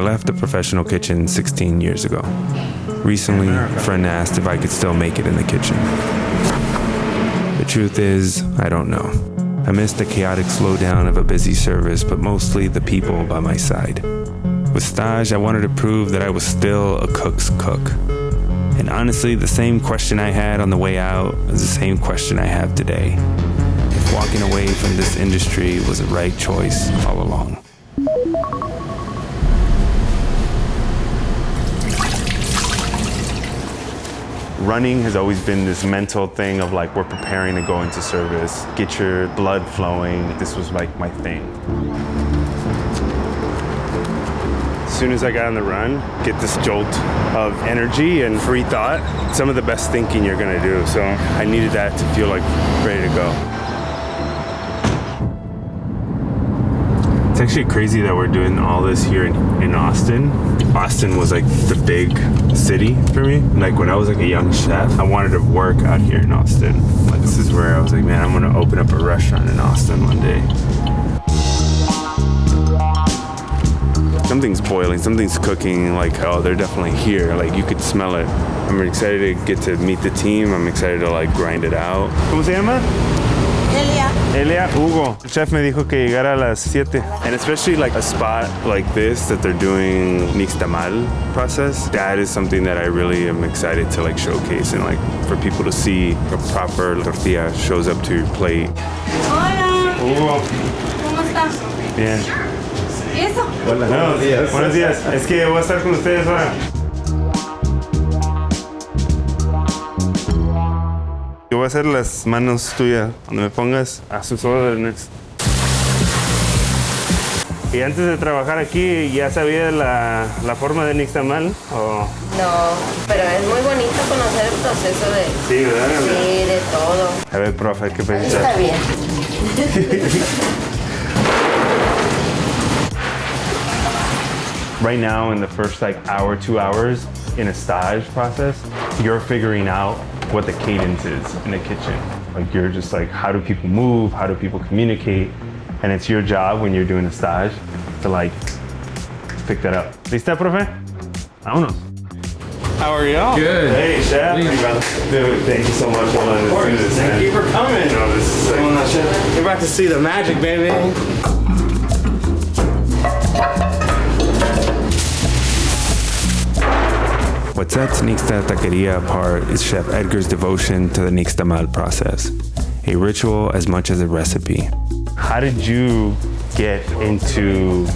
left the professional kitchen 16 years ago. Recently, a friend asked if I could still make it in the kitchen. The truth is, I don't know. I miss the chaotic slowdown of a busy service, but mostly the people by my side. With STAGÉ, I wanted to prove that I was still a cook's cook. And honestly, the same question I had on the way out is the same question I have today. If walking away from this industry was the right choice all along. Running has always been this mental thing of like, we're preparing to go into service, get your blood flowing. This was like my thing. As soon as I got on the run, get this jolt of energy and free thought. Some of the best thinking you're gonna do. So I needed that to feel like ready to go. It's actually crazy that we're doing all this here in Austin. Austin was like the big city for me. Like when I was like a young chef, I wanted to work out here in Austin. Like this is where I was like, man, I'm gonna open up a restaurant in Austin one day. Something's boiling, something's cooking, like, oh, they're definitely here. Like, you could smell it. I'm excited to get to meet the team. I'm excited to, like, grind it out. ¿Cómo se llama? Elia, Hugo. El chef me dijo que llegara a las 7. And especially, like, a spot like this that they're doing Nixtamal process, that is something that I really am excited to, like, showcase and, like, for people to see a proper tortilla shows up to your plate. Hola. Hugo. ¿Cómo estás? Bien. ¿Y eso? Hola. Buenos días. Buenos días. Es que voy a estar con ustedes ahora. Yo voy a hacer las manos tuyas. Cuando me pongas a sus órdenes. Y antes de trabajar aquí, ¿ya sabía la forma de Nixtamal? ¿O? No, pero es muy bonito conocer el proceso de... Sí, ¿verdad? Sí, de todo. A ver, profe, ¿qué piensas? Está bien. Right now, in the first like hour, 2 hours in a STAGÉ process, you're figuring out what the cadence is in the kitchen. Like you're just like, how do people move? How do people communicate? And it's your job when you're doing a STAGÉ to like pick that up. ¿Lista, profe? Vámonos. How are y'all? Good. Hey, chef. Dude, thank you so much for letting us do this. Thank you for coming. No, this is sick. Come on, chef. You're about to see the magic, baby. What sets Nixta Taqueria apart is Chef Edgar's devotion to the Nixtamal process, a ritual as much as a recipe. How did you get into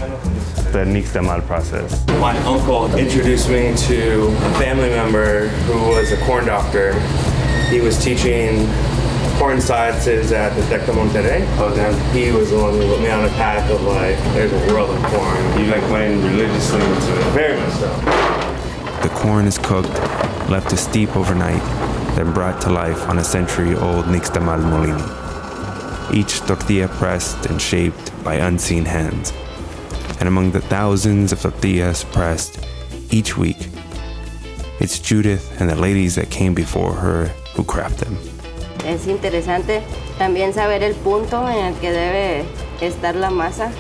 the Nixtamal process? My uncle introduced me to a family member who was a corn doctor. He was teaching corn sciences at the Tec de Monterrey. He was the one who put me on a path of like, there's a world of corn. You like went religiously into it? Very much so. The corn is cooked, left to steep overnight, then brought to life on a century-old Nixtamal molino. Each tortilla pressed and shaped by unseen hands. And among the thousands of tortillas pressed each week, it's Judith and the ladies that came before her who craft them. Es interesante también saber el punto en el que debe estar la masa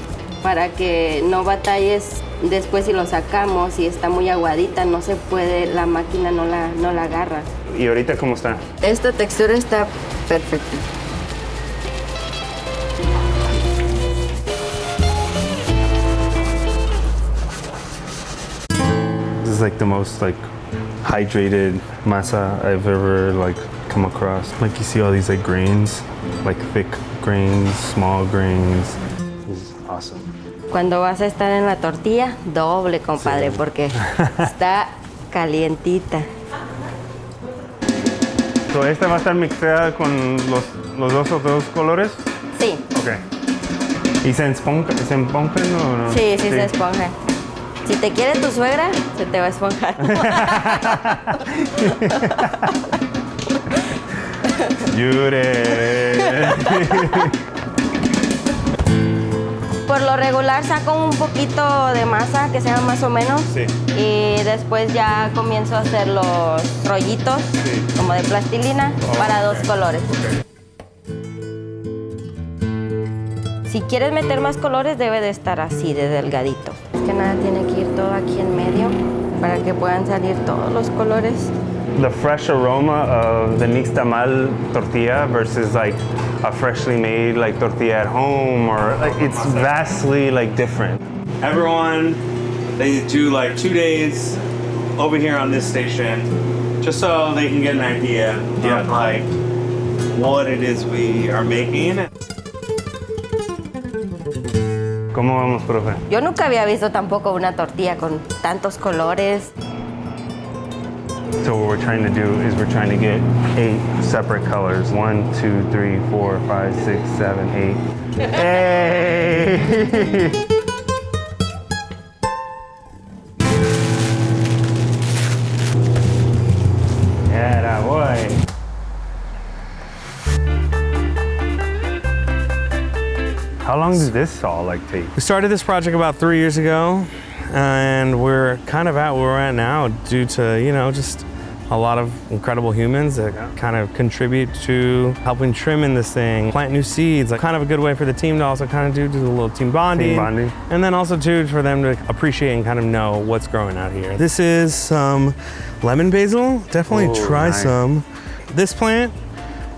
para que no batalles después si lo sacamos y está muy aguadita, no se puede, la máquina no la agarra. ¿Y ahorita cómo está? Esta textura está perfecta. This is like the most like hydrated masa I've ever like come across. Like you see all these like grains, like thick grains, small grains. This is awesome. Cuando vas a estar en la tortilla, doble, compadre, sí. Porque está calientita. So, ¿esta va a estar mixteada con los dos otros colores? Sí. Ok. ¿Y se esponjan o no? Sí, se esponjan. Si te quiere tu suegra, se te va a esponjar. Llore. Por lo regular saco un poquito de masa, que sea más o menos. Sí. Y después ya comienzo a hacer los rollitos, sí, como de plastilina, para dos colores. Okay. Si quieres meter más colores, debe de estar así, de delgadito. Que nada tiene que ir todo aquí en medio para que puedan salir todos los colores. The fresh aroma of the Nixtamal tortilla versus like a freshly made like tortilla at home, or like it's vastly like different. Everyone, they do like 2 days over here on this station, just so they can get an idea of like what it is we are making. ¿Cómo vamos, profe? Yo nunca había visto tampoco una tortilla con tantos colores. So what we're trying to do is we're trying to get 8 separate colors. 1, 2, 3, 4, 5, 6, 7, 8. Hey! Yeah, that boy. How long did this all like take? We started this project about 3 years ago, and we're kind of at where we're at now due to, you know, just a lot of incredible humans that kind of contribute to helping trim in this thing, plant new seeds, like kind of a good way for the team to also kind of do a little team bonding. And then also too for them to appreciate and kind of know what's growing out here. This is some lemon basil, definitely try nice. Some. This plant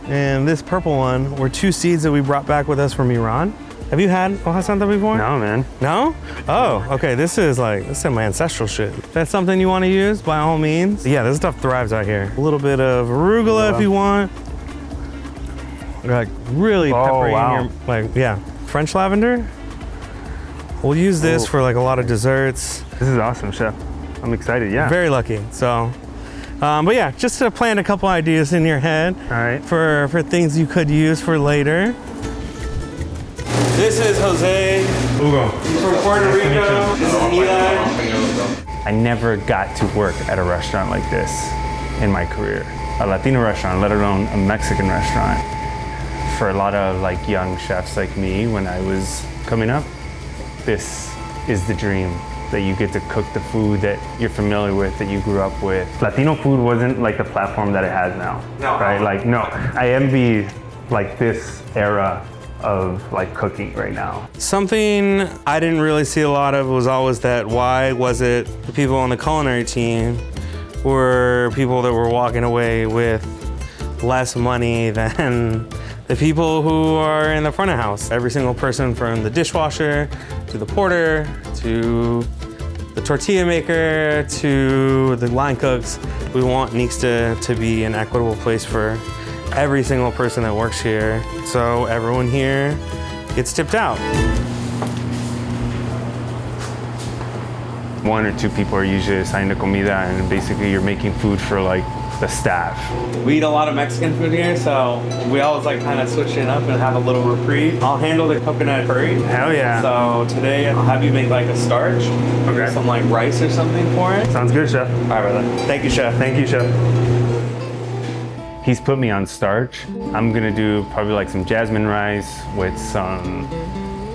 and this purple one were 2 seeds that we brought back with us from Iran. Have you had hoja santa before? No, man. No? Oh, okay. This is my ancestral shit. If that's something you want to use, by all means. Yeah, this stuff thrives out here. A little bit of arugula if you want. Like really peppery in your, like, yeah. French lavender. We'll use this for like a lot of desserts. This is awesome, chef. I'm excited, yeah. Very lucky, so. But yeah, just to plant a couple ideas in your head. All right. For things you could use for later. This is Jose. Hugo. He's from Puerto Rico. This is Eli. I never got to work at a restaurant like this in my career. A Latino restaurant, let alone a Mexican restaurant. For a lot of like young chefs like me, when I was coming up, this is the dream. That you get to cook the food that you're familiar with, that you grew up with. Latino food wasn't like the platform that it has now. No. Right? Like, no. I envy like this era of like cooking right now. Something I didn't really see a lot of was always that why was it the people on the culinary team were people that were walking away with less money than the people who are in the front of house. Every single person from the dishwasher to the porter to the tortilla maker to the line cooks. We want Nixta to be an equitable place for every single person that works here, so everyone here gets tipped out. 1 or 2 people are usually assigned to comida, and basically you're making food for like the staff. We eat a lot of Mexican food here, so we always like kind of switch it up and have a little reprieve. I'll handle the coconut curry. Hell yeah. So today I'll have you make like a starch. Okay. Some like rice or something for it. Sounds good, chef. All right, brother. Thank you, chef. Thank you, chef. He's put me on starch. I'm gonna do probably like some jasmine rice with some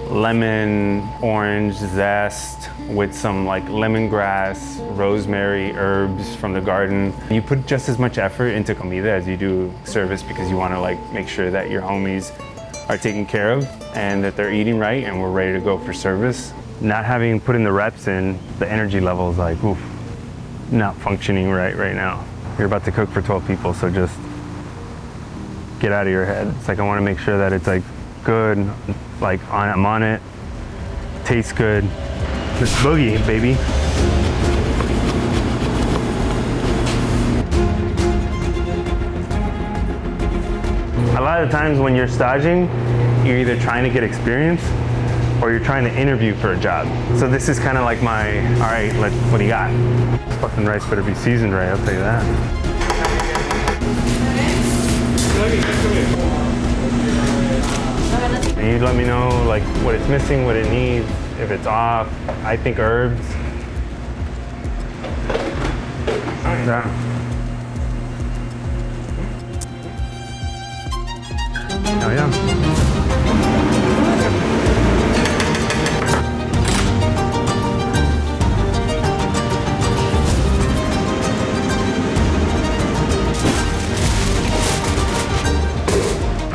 lemon, orange zest, with some like lemongrass, rosemary, herbs from the garden. You put just as much effort into comida as you do service because you wanna like make sure that your homies are taken care of and that they're eating right and we're ready to go for service. Not having put in the reps in, the energy level is like, oof, not functioning right now. You're about to cook for 12 people, so just get out of your head. It's like I want to make sure that it's like good, like I'm on it, tastes good. Let's boogie, baby. A lot of times when you're staging, you're either trying to get experience or you're trying to interview for a job. So this is kind of like my, all right, what do you got? This fucking rice better be seasoned right, I'll tell you that. And you let me know like what it's missing, what it needs, if it's off. I think herbs. Yeah. Oh yeah.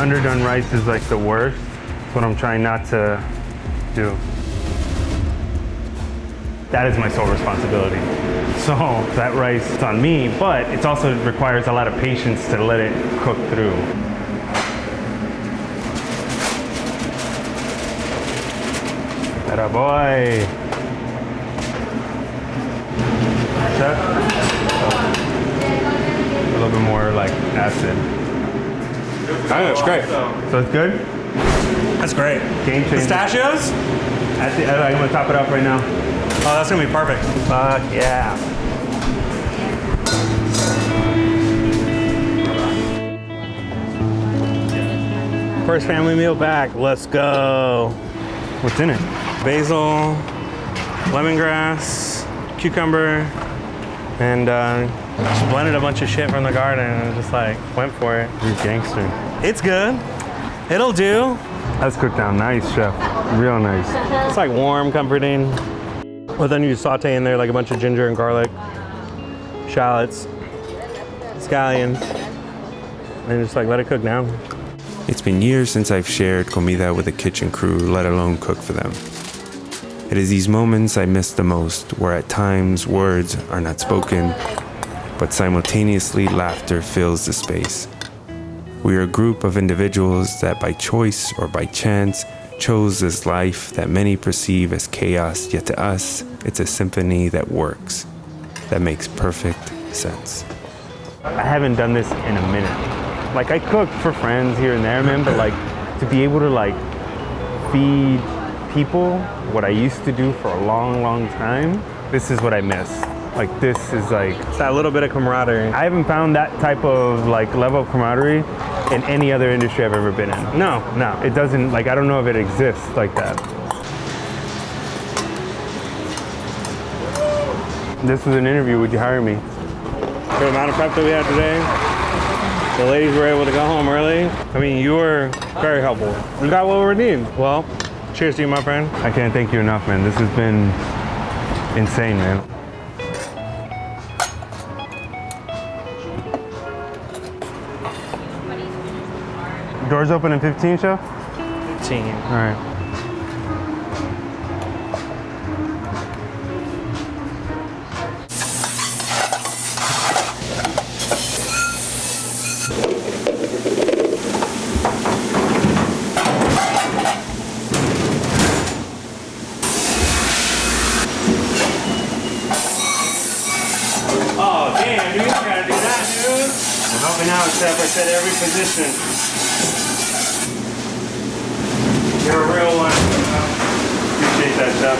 Underdone rice is like the worst. It's what I'm trying not to do. that is my sole responsibility. So that rice is on me, but it also requires a lot of patience to let it cook through. Atta boy. Chef? A little bit more like acid. That's great. So it's good? That's great. Game changer. Pistachios? I'm gonna top it off right now. Oh, that's gonna be perfect. Fuck yeah. First family meal back. Let's go. What's in it? Basil, lemongrass, cucumber, and just blended a bunch of shit from the garden and just like went for it. You gangster. It's good. It'll do. That's cooked down nice, chef. Real nice. It's like warm, comforting. But then you saute in there like a bunch of ginger and garlic, shallots, scallions, and just like let it cook down. It's been years since I've shared comida with a kitchen crew, let alone cook for them. It is these moments I miss the most, where at times words are not spoken, but simultaneously laughter fills the space. We are a group of individuals that by choice or by chance chose this life that many perceive as chaos, yet to us, it's a symphony that works, that makes perfect sense. I haven't done this in a minute. Like I cook for friends here and there, man, but like to be able to like feed people what I used to do for a long, long time, this is what I miss. Like this is like, it's that little bit of camaraderie. I haven't found that type of like level of camaraderie in any other industry I've ever been in. No, it doesn't, like I don't know if it exists like that. This is an interview, would you hire me? For the amount of prep that we had today, the ladies were able to go home early. I mean, you were very helpful. We got what we need. Well, cheers to you, my friend. I can't thank you enough, man. This has been insane, man. Doors open in 15, chef? 15. All right. Oh, damn, dude, you gotta do that, dude. I'm helping out, chef. I said every position. You're a real one. Appreciate that, chef.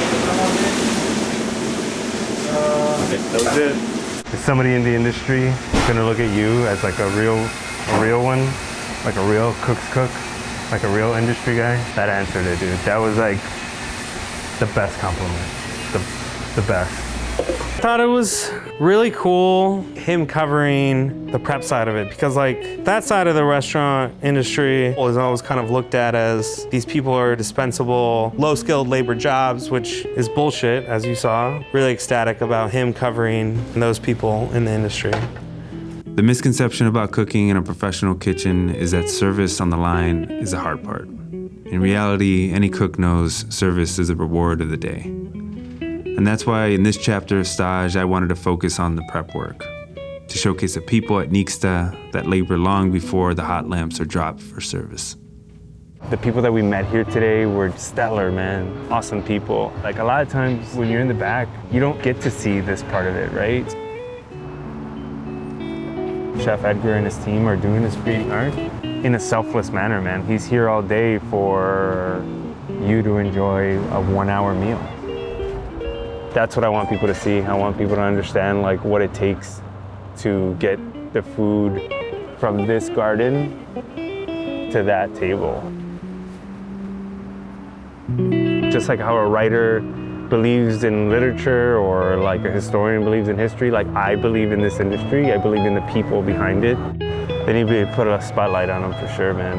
That was it. Is somebody in the industry gonna look at you as like a real one? Like a real cook's cook? Like a real industry guy? That answered it, dude. That was like the best compliment. The best. I thought it was really cool him covering the prep side of it, because like that side of the restaurant industry is always kind of looked at as these people are dispensable, low-skilled labor jobs, which is bullshit, as you saw. Really ecstatic about him covering those people in the industry. The misconception about cooking in a professional kitchen is that service on the line is the hard part. In reality, any cook knows service is the reward of the day. And that's why in this chapter of STAGÉ, I wanted to focus on the prep work, to showcase the people at Nixta that labor long before the hot lamps are dropped for service. The people that we met here today were stellar, man. Awesome people. Like a lot of times when you're in the back, you don't get to see this part of it, right? Chef Edgar and his team are doing this pretty hard in a selfless manner, man. He's here all day for you to enjoy a 1-hour meal. That's what I want people to see. I want people to understand like what it takes to get the food from this garden to that table. Just like how a writer believes in literature or like a historian believes in history, like I believe in this industry, I believe in the people behind it. They need to put a spotlight on them for sure, man.